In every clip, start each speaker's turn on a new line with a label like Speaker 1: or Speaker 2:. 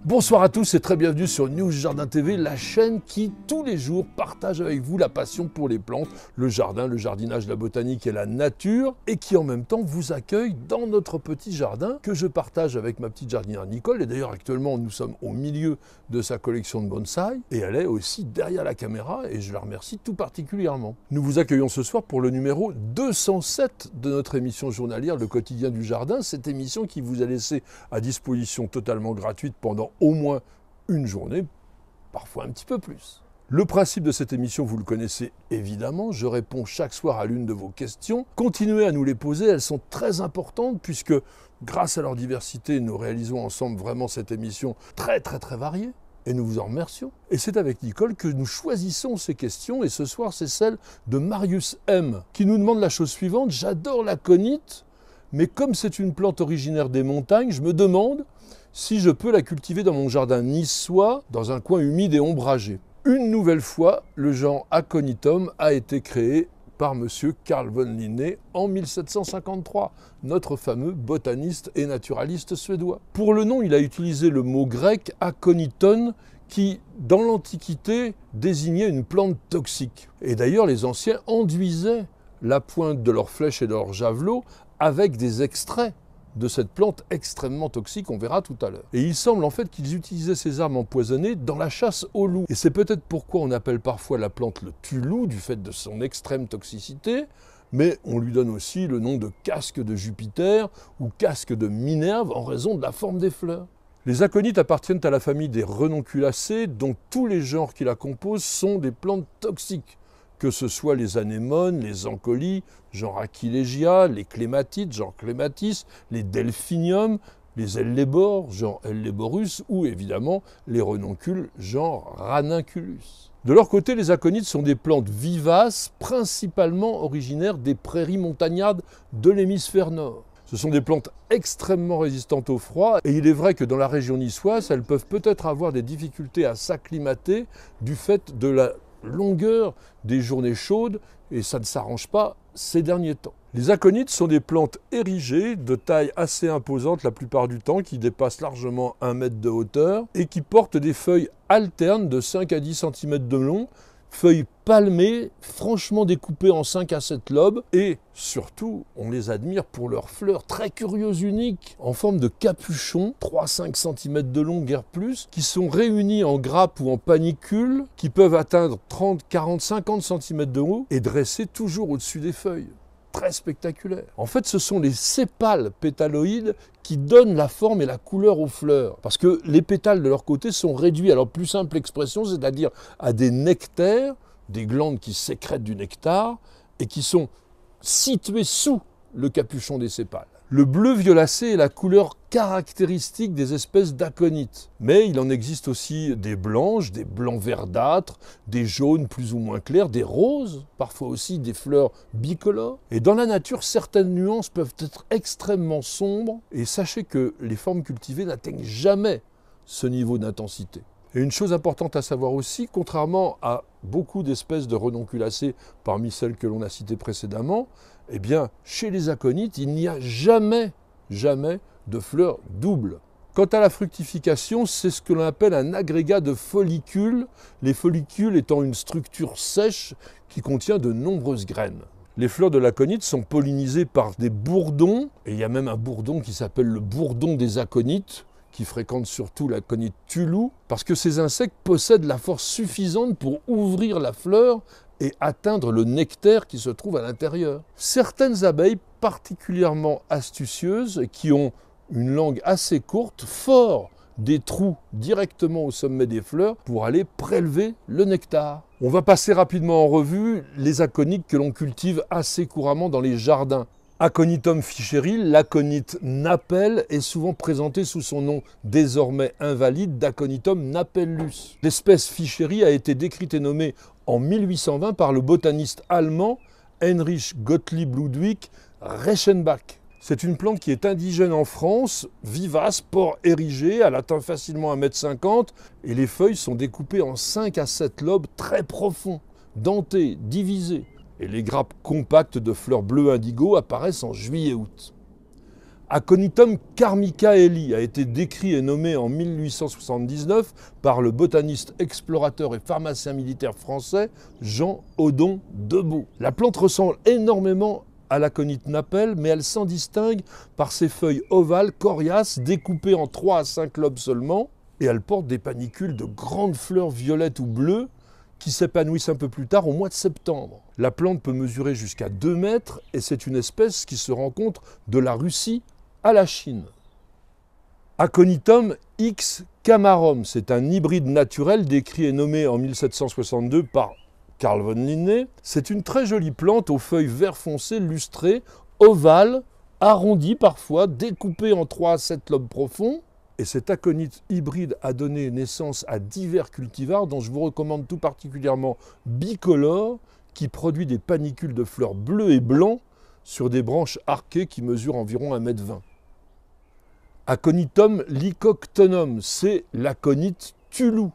Speaker 1: Bonsoir à tous et très bienvenue sur News Jardin TV, la chaîne qui, tous les jours, partage avec vous la passion pour les plantes, le jardin, le jardinage, la botanique et la nature, et qui en même temps vous accueille dans notre petit jardin que je partage avec ma petite jardinière Nicole. Et d'ailleurs, actuellement, nous sommes au milieu de sa collection de bonsaï, et elle est aussi derrière la caméra, et je la remercie tout particulièrement. Nous vous accueillons ce soir pour le numéro 207 de notre émission journalière, Le Quotidien du Jardin, cette émission qui vous a laissé à disposition totalement gratuite pendant au moins une journée, parfois un petit peu plus. Le principe de cette émission, vous le connaissez évidemment, je réponds chaque soir à l'une de vos questions. Continuez à nous les poser, elles sont très importantes puisque grâce à leur diversité, nous réalisons ensemble vraiment cette émission très variée et nous vous en remercions. Et c'est avec Nicole que nous choisissons ces questions et ce soir c'est celle de Marius M qui nous demande la chose suivante: j'adore l'aconite, mais comme c'est une plante originaire des montagnes, je me demande si je peux la cultiver dans mon jardin niçois, dans un coin humide et ombragé. Une nouvelle fois, le genre Aconitum a été créé par M. Carl von Linné en 1753, notre fameux botaniste et naturaliste suédois. Pour le nom, il a utilisé le mot grec aconiton, qui, dans l'Antiquité, désignait une plante toxique. Et d'ailleurs, les anciens enduisaient la pointe de leurs flèches et de leurs javelots avec des extraits de cette plante extrêmement toxique, on verra tout à l'heure. Et il semble en fait qu'ils utilisaient ces armes empoisonnées dans la chasse au loup. Et c'est peut-être pourquoi on appelle parfois la plante le tue-loup, du fait de son extrême toxicité, mais on lui donne aussi le nom de casque de Jupiter ou casque de Minerve en raison de la forme des fleurs. Les aconites appartiennent à la famille des renonculacées, dont tous les genres qui la composent sont des plantes toxiques, que ce soit les anémones, les ancolies, genre Aquilegia, les clématites, genre Clématis, les delphiniums, les ellébores, genre Elleborus, ou évidemment les renoncules, genre Ranunculus. De leur côté, les aconites sont des plantes vivaces, principalement originaires des prairies montagnardes de l'hémisphère nord. Ce sont des plantes extrêmement résistantes au froid, et il est vrai que dans la région niçoise, elles peuvent peut-être avoir des difficultés à s'acclimater du fait de la longueur des journées chaudes, et ça ne s'arrange pas ces derniers temps. Les aconites sont des plantes érigées, de taille assez imposante la plupart du temps, qui dépassent largement 1 mètre de hauteur, et qui portent des feuilles alternes de 5 à 10 cm de long, feuilles palmées, franchement découpées en 5 à 7 lobes, et surtout, on les admire pour leurs fleurs très curieuses, uniques, en forme de capuchon, 3-5 cm de long, guère plus, qui sont réunies en grappes ou en panicules, qui peuvent atteindre 30, 40, 50 cm de haut, et dressées toujours au-dessus des feuilles. Très spectaculaire. En fait, ce sont les sépales pétaloïdes qui donnent la forme et la couleur aux fleurs. Parce que les pétales, de leur côté, sont réduits à leur plus simple expression, c'est-à-dire à des nectaires, des glandes qui sécrètent du nectar, et qui sont situées sous le capuchon des sépales. Le bleu violacé est la couleur caractéristique des espèces d'aconites. Mais il en existe aussi des blanches, des blancs verdâtres, des jaunes plus ou moins clairs, des roses, parfois aussi des fleurs bicolores. Et dans la nature, certaines nuances peuvent être extrêmement sombres. Et sachez que les formes cultivées n'atteignent jamais ce niveau d'intensité. Et une chose importante à savoir aussi, contrairement à beaucoup d'espèces de renonculacées parmi celles que l'on a citées précédemment, eh bien, chez les aconites, il n'y a jamais de fleurs doubles. Quant à la fructification, c'est ce que l'on appelle un agrégat de follicules, les follicules étant une structure sèche qui contient de nombreuses graines. Les fleurs de l'aconite sont pollinisées par des bourdons, et il y a même un bourdon qui s'appelle le bourdon des aconites, qui fréquentent surtout l'aconite tue-loup, parce que ces insectes possèdent la force suffisante pour ouvrir la fleur et atteindre le nectar qui se trouve à l'intérieur. Certaines abeilles particulièrement astucieuses, qui ont une langue assez courte, forent des trous directement au sommet des fleurs pour aller prélever le nectar. On va passer rapidement en revue les aconites que l'on cultive assez couramment dans les jardins. Aconitum fischeri, l'aconite napelle, est souvent présenté sous son nom désormais invalide d'Aconitum napellus. L'espèce fischeri a été décrite et nommée en 1820 par le botaniste allemand Heinrich Gottlieb Ludwig Reichenbach. C'est une plante qui est indigène en France, vivace, port érigé, elle atteint facilement 1,50 m et les feuilles sont découpées en 5 à 7 lobes très profonds, dentés, divisés. Et les grappes compactes de fleurs bleues indigo apparaissent en juillet-août. Aconitum carmichaeli a été décrit et nommé en 1879 par le botaniste, explorateur et pharmacien militaire français Jean Odon Debeau. La plante ressemble énormément à l'aconite napelle, mais elle s'en distingue par ses feuilles ovales, coriaces, découpées en 3 à 5 lobes seulement, et elle porte des panicules de grandes fleurs violettes ou bleues qui s'épanouissent un peu plus tard au mois de septembre. La plante peut mesurer jusqu'à 2 mètres et c'est une espèce qui se rencontre de la Russie à la Chine. Aconitum X camarum, c'est un hybride naturel décrit et nommé en 1762 par Carl von Linné. C'est une très jolie plante aux feuilles vert foncé, lustrées, ovales, arrondies parfois, découpées en 3 à 7 lobes profonds. Et cet aconite hybride a donné naissance à divers cultivars dont je vous recommande tout particulièrement Bicolore, qui produit des panicules de fleurs bleues et blancs sur des branches arquées qui mesurent environ 1,20 m. Aconitum lycoctonum, c'est l'aconite Tulou,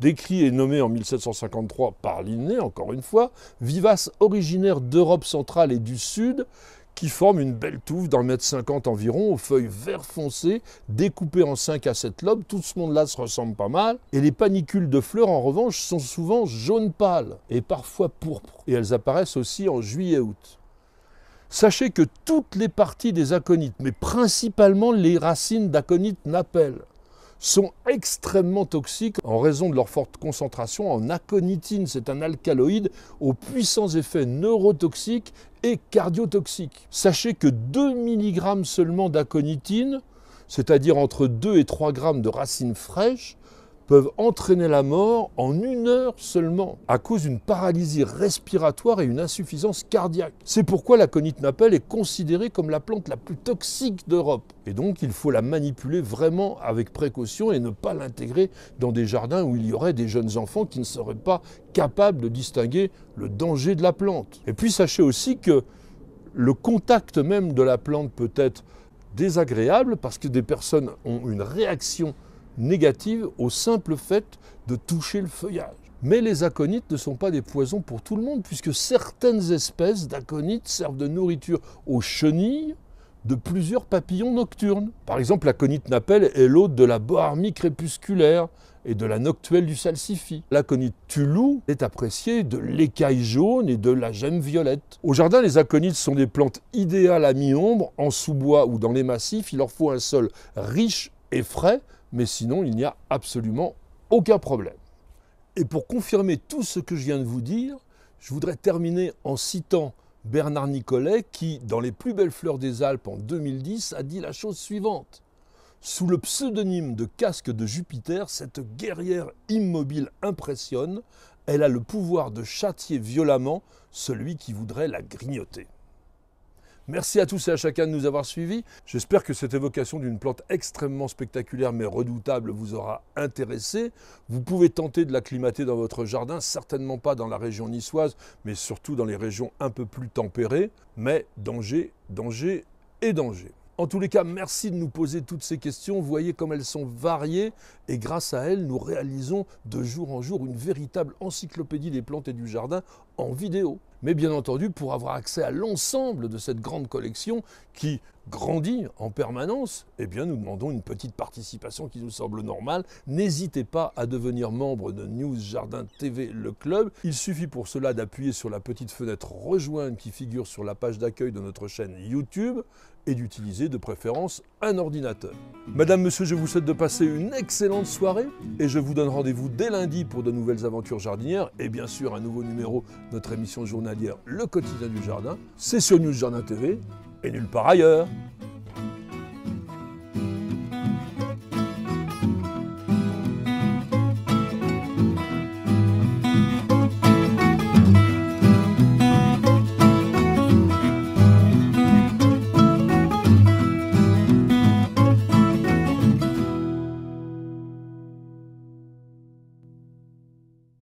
Speaker 1: décrit et nommé en 1753 par Linné, encore une fois, vivace originaire d'Europe centrale et du Sud, qui forme une belle touffe d'1,50 m environ, aux feuilles vert foncé, découpées en 5 à 7 lobes. Tout ce monde-là se ressemble pas mal. Et les panicules de fleurs, en revanche, sont souvent jaune pâle et parfois pourpres. Et elles apparaissent aussi en juillet-août. Sachez que toutes les parties des aconites, mais principalement les racines d'aconite napelle, sont extrêmement toxiques en raison de leur forte concentration en aconitine. C'est un alcaloïde aux puissants effets neurotoxiques et cardiotoxiques. Sachez que 2 mg seulement d'aconitine, c'est-à-dire entre 2 et 3 g de racines fraîches, peuvent entraîner la mort en 1 heure seulement, à cause d'une paralysie respiratoire et une insuffisance cardiaque. C'est pourquoi l'aconite napelle est considérée comme la plante la plus toxique d'Europe. Et donc il faut la manipuler vraiment avec précaution et ne pas l'intégrer dans des jardins où il y aurait des jeunes enfants qui ne seraient pas capables de distinguer le danger de la plante. Et puis sachez aussi que le contact même de la plante peut être désagréable parce que des personnes ont une réaction négative au simple fait de toucher le feuillage. Mais les aconites ne sont pas des poisons pour tout le monde, puisque certaines espèces d'aconites servent de nourriture aux chenilles de plusieurs papillons nocturnes. Par exemple, l'aconite napelle est l'hôte de la boarmie crépusculaire et de la noctuelle du salsifis. L'aconite tulou est apprécié de l'écaille jaune et de la gemme violette. Au jardin, les aconites sont des plantes idéales à mi-ombre, en sous-bois ou dans les massifs. Il leur faut un sol riche et frais, mais sinon, il n'y a absolument aucun problème. Et pour confirmer tout ce que je viens de vous dire, je voudrais terminer en citant Bernard Nicolet qui, dans Les plus belles fleurs des Alpes en 2010, a dit la chose suivante. Sous le pseudonyme de casque de Jupiter, cette guerrière immobile impressionne. Elle a le pouvoir de châtier violemment celui qui voudrait la grignoter. Merci à tous et à chacun de nous avoir suivis. J'espère que cette évocation d'une plante extrêmement spectaculaire mais redoutable vous aura intéressé. Vous pouvez tenter de l'acclimater dans votre jardin, certainement pas dans la région niçoise, mais surtout dans les régions un peu plus tempérées. Mais danger, danger et danger. En tous les cas, merci de nous poser toutes ces questions. Vous voyez comme elles sont variées et grâce à elles, nous réalisons de jour en jour une véritable encyclopédie des plantes et du jardin en vidéo. Mais bien entendu, pour avoir accès à l'ensemble de cette grande collection qui grandit en permanence, eh bien nous demandons une petite participation qui nous semble normale. N'hésitez pas à devenir membre de News Jardin TV, le club. Il suffit pour cela d'appuyer sur la petite fenêtre rejoindre qui figure sur la page d'accueil de notre chaîne YouTube et d'utiliser de préférence un ordinateur. Madame, monsieur, je vous souhaite de passer une excellente soirée et je vous donne rendez-vous dès lundi pour de nouvelles aventures jardinières et bien sûr un nouveau numéro de notre émission journalière Le Quotidien du Jardin. C'est sur News Jardin TV et nulle part ailleurs.